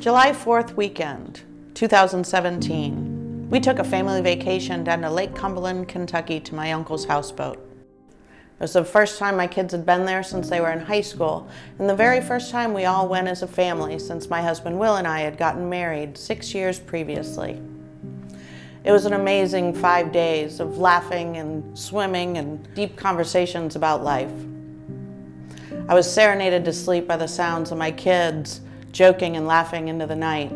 July 4th weekend, 2017. We took a family vacation down to Lake Cumberland, Kentucky to my uncle's houseboat. It was the first time my kids had been there since they were in high school, and the very first time we all went as a family since my husband Will and I had gotten married 6 years previously. It was an amazing 5 days of laughing and swimming and deep conversations about life. I was serenaded to sleep by the sounds of my kids joking and laughing into the night.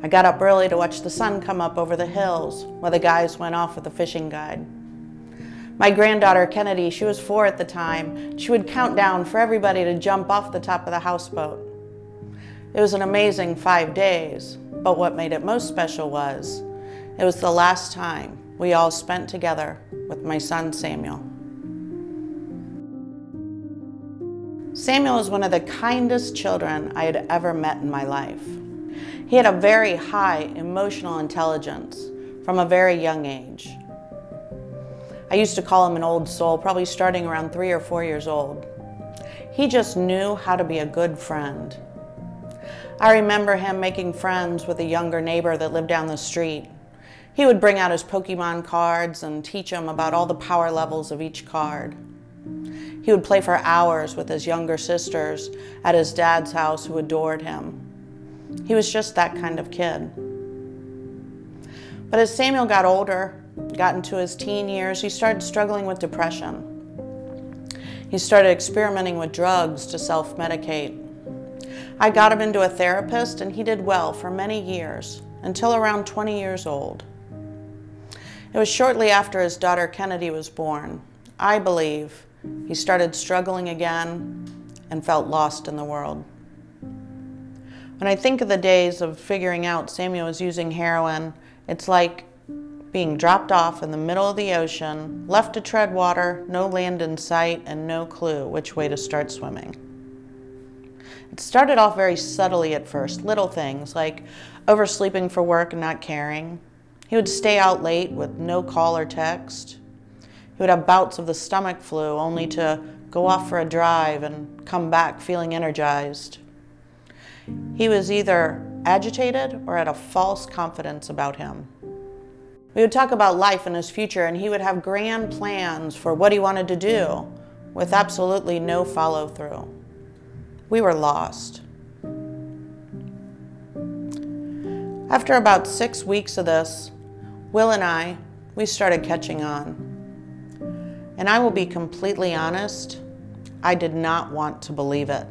I got up early to watch the sun come up over the hills while the guys went off with the fishing guide. My granddaughter Kennedy, she was 4 at the time, she would count down for everybody to jump off the top of the houseboat. It was an amazing 5 days, but what made it most special was it was the last time we all spent together with my son Samuel. Samuel is one of the kindest children I had ever met in my life. He had a very high emotional intelligence from a very young age. I used to call him an old soul, probably starting around 3 or 4 years old. He just knew how to be a good friend. I remember him making friends with a younger neighbor that lived down the street. He would bring out his Pokemon cards and teach him about all the power levels of each card. He would play for hours with his younger sisters at his dad's house who adored him. He was just that kind of kid. But as Samuel got older, got into his teen years, he started struggling with depression. He started experimenting with drugs to self-medicate. I got him into a therapist and he did well for many years, until around 20 years old. It was shortly after his daughter Kennedy was born, I believe, he started struggling again and felt lost in the world. When I think of the days of figuring out Samuel was using heroin, it's like being dropped off in the middle of the ocean, left to tread water, no land in sight, and no clue which way to start swimming. It started off very subtly at first, little things like oversleeping for work and not caring. He would stay out late with no call or text. He would have bouts of the stomach flu only to go off for a drive and come back feeling energized. He was either agitated or had a false confidence about him. We would talk about life and his future, and he would have grand plans for what he wanted to do with absolutely no follow-through. We were lost. After about 6 weeks of this, Will and we started catching on. And I will be completely honest, I did not want to believe it.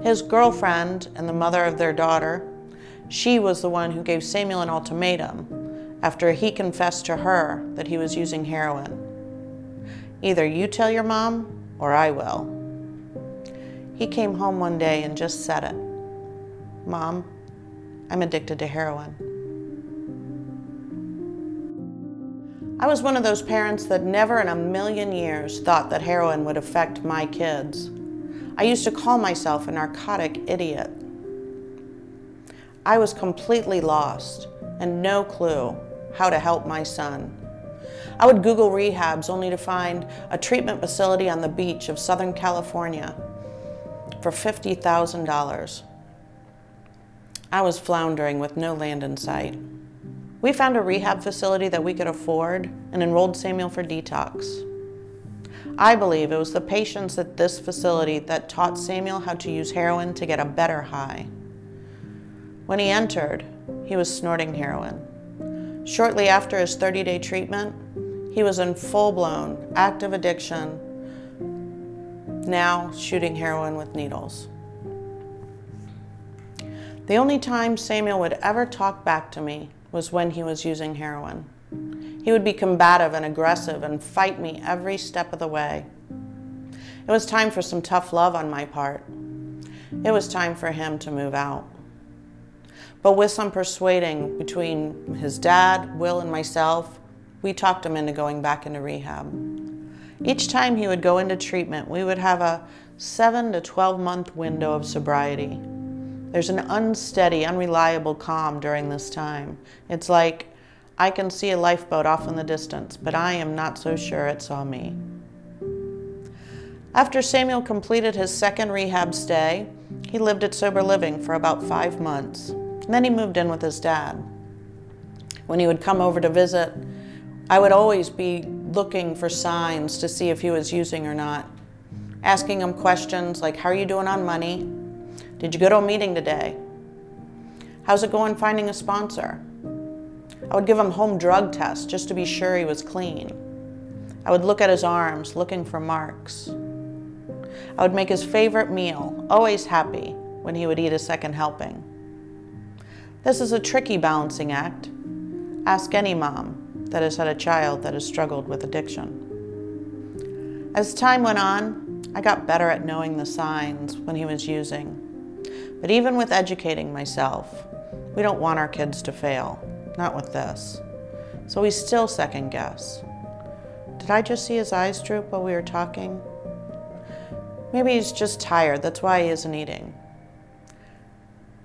His girlfriend and the mother of their daughter, she was the one who gave Samuel an ultimatum after he confessed to her that he was using heroin. Either you tell your mom or I will. He came home one day and just said it. Mom, I'm addicted to heroin. I was one of those parents that never in a million years thought that heroin would affect my kids. I used to call myself a narcotic idiot. I was completely lost and no clue how to help my son. I would Google rehabs only to find a treatment facility on the beach of Southern California for $50,000. I was floundering with no land in sight. We found a rehab facility that we could afford and enrolled Samuel for detox. I believe it was the patients at this facility that taught Samuel how to use heroin to get a better high. When he entered, he was snorting heroin. Shortly after his 30-day treatment, he was in full-blown active addiction, now shooting heroin with needles. The only time Samuel would ever talk back to me was when he was using heroin. He would be combative and aggressive and fight me every step of the way. It was time for some tough love on my part. It was time for him to move out. But with some persuading between his dad, Will, and myself, we talked him into going back into rehab. Each time he would go into treatment, we would have a 7 to 12-month window of sobriety. There's an unsteady, unreliable calm during this time. It's like I can see a lifeboat off in the distance, but I am not so sure it saw me. After Samuel completed his second rehab stay, He lived at Sober Living for about 5 months, and then he moved in with his dad. When he would come over to visit, I would always be looking for signs to see if he was using or not, asking him questions like, how are you doing on money? Did you go to a meeting today? How's it going finding a sponsor? I would give him home drug tests just to be sure he was clean. I would look at his arms, looking for marks. I would make his favorite meal, always happy when he would eat a second helping. This is a tricky balancing act. Ask any mom that has had a child that has struggled with addiction. As time went on, I got better at knowing the signs when he was using. But even with educating myself, we don't want our kids to fail, not with this. So we still second guess. Did I just see his eyes droop while we were talking? Maybe he's just tired, that's why he isn't eating.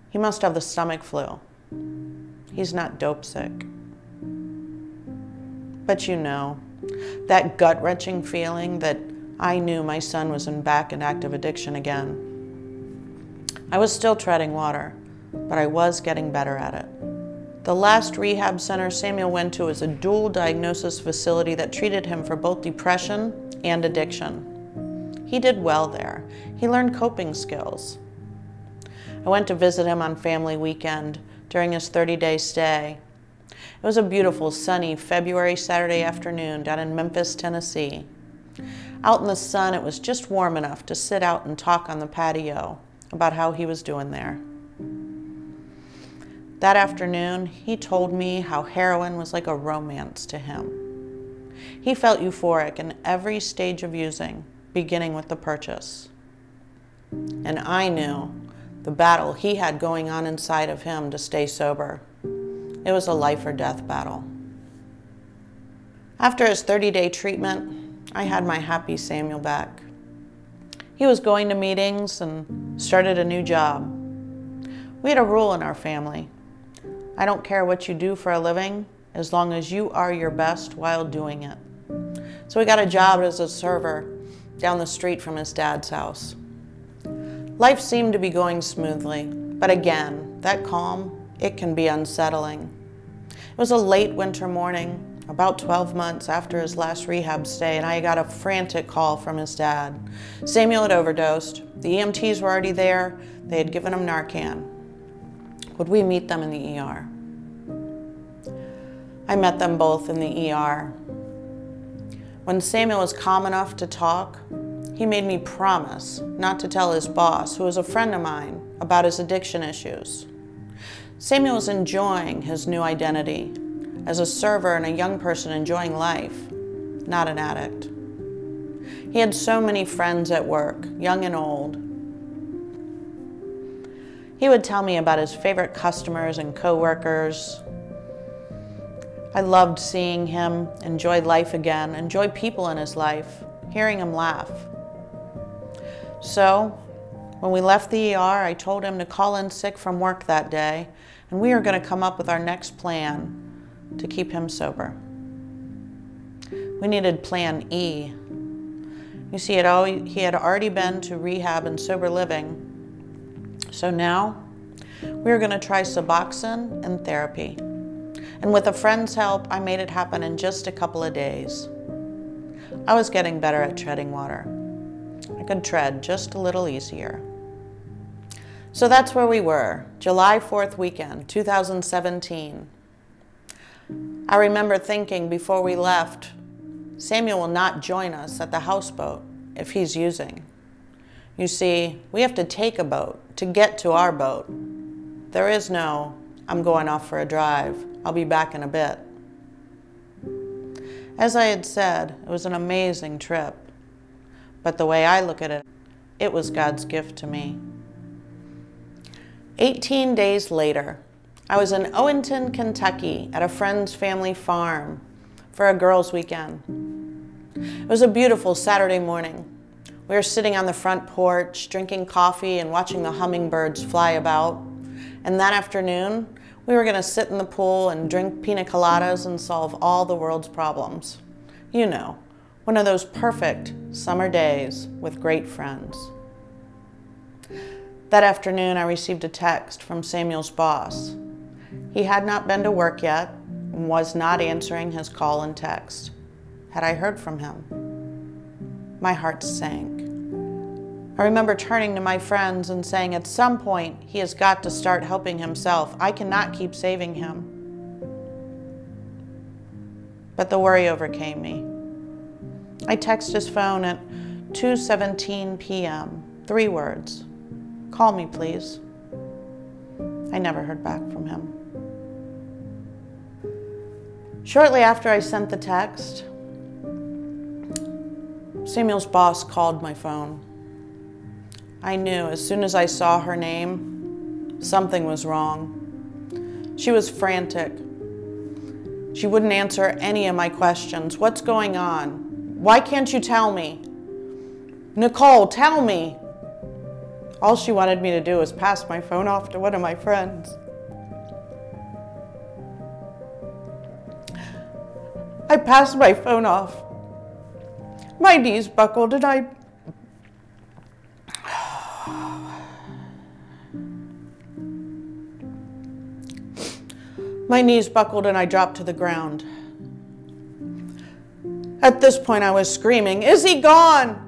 He must have the stomach flu. He's not dope sick. But you know, that gut-wrenching feeling that I knew my son was back in active addiction again. I was still treading water, but I was getting better at it. The last rehab center Samuel went to was a dual diagnosis facility that treated him for both depression and addiction. He did well there. He learned coping skills. I went to visit him on family weekend during his 30-day stay. It was a beautiful, sunny February Saturday afternoon down in Memphis, Tennessee. Out in the sun, it was just warm enough to sit out and talk on the patio about how he was doing there. That afternoon, he told me how heroin was like a romance to him. He felt euphoric in every stage of using, beginning with the purchase. And I knew the battle he had going on inside of him to stay sober. It was a life or death battle. After his 30-day treatment, I had my happy Samuel back. He was going to meetings and started a new job. We had a rule in our family. I don't care what you do for a living, as long as you are your best while doing it. So he got a job as a server down the street from his dad's house. Life seemed to be going smoothly, but again, that calm, it can be unsettling. It was a late winter morning, about 12 months after his last rehab stay, and I got a frantic call from his dad. Samuel had overdosed. The EMTs were already there. They had given him Narcan. Would we meet them in the ER? I met them both in the ER. When Samuel was calm enough to talk, he made me promise not to tell his boss, who was a friend of mine, about his addiction issues. Samuel was enjoying his new identity as a server and a young person enjoying life, not an addict. He had so many friends at work, young and old. He would tell me about his favorite customers and coworkers. I loved seeing him enjoy life again, enjoy people in his life, hearing him laugh. So, when we left the ER, I told him to call in sick from work that day, and we were going to come up with our next plan to keep him sober. We needed Plan E. You see, he had already been to rehab and sober living, so now we were going to try Suboxone and therapy. And with a friend's help, I made it happen in just a couple of days. I was getting better at treading water. I could tread just a little easier. So that's where we were, July 4th weekend, 2017. I remember thinking before we left, Samuel will not join us at the houseboat if he's using. You see, we have to take a boat to get to our boat. There is no, I'm going off for a drive, I'll be back in a bit. As I had said, it was an amazing trip. But the way I look at it, it was God's gift to me. 18 days later, I was in Owenton, Kentucky at a friend's family farm for a girls' weekend. It was a beautiful Saturday morning. We were sitting on the front porch, drinking coffee and watching the hummingbirds fly about. And that afternoon, we were going to sit in the pool and drink pina coladas and solve all the world's problems. You know, one of those perfect summer days with great friends. That afternoon, I received a text from Samuel's boss. He had not been to work yet and was not answering his call and text. Had I heard from him? My heart sank. I remember turning to my friends and saying, at some point, he has got to start helping himself. I cannot keep saving him. But the worry overcame me. I texted his phone at 2:17 p.m. 3 words. Call me, please. I never heard back from him. Shortly after I sent the text, Samuel's boss called my phone. I knew as soon as I saw her name, something was wrong. She was frantic. She wouldn't answer any of my questions. What's going on? Why can't you tell me? Nicole, tell me. All she wanted me to do was pass my phone off to one of my friends. I passed my phone off. My knees buckled and I dropped to the ground. At this point, I was screaming, "Is he gone?"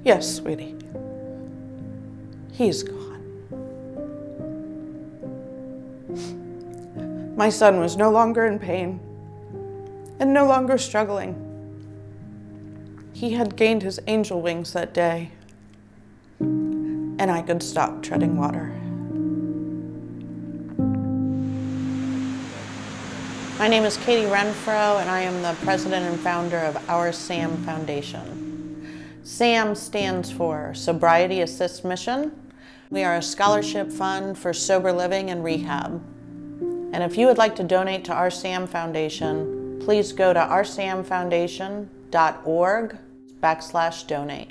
Yes, sweetie. He's gone. My son was no longer in pain and no longer struggling. He had gained his angel wings that day, and I could stop treading water. My name is Katie Renfro, and I am the president and founder of Our SAM Foundation. SAM stands for Sobriety Assist Mission. We are a scholarship fund for sober living and rehab. And if you would like to donate to Our SAM Foundation, please go to oursamfoundation.org/donate.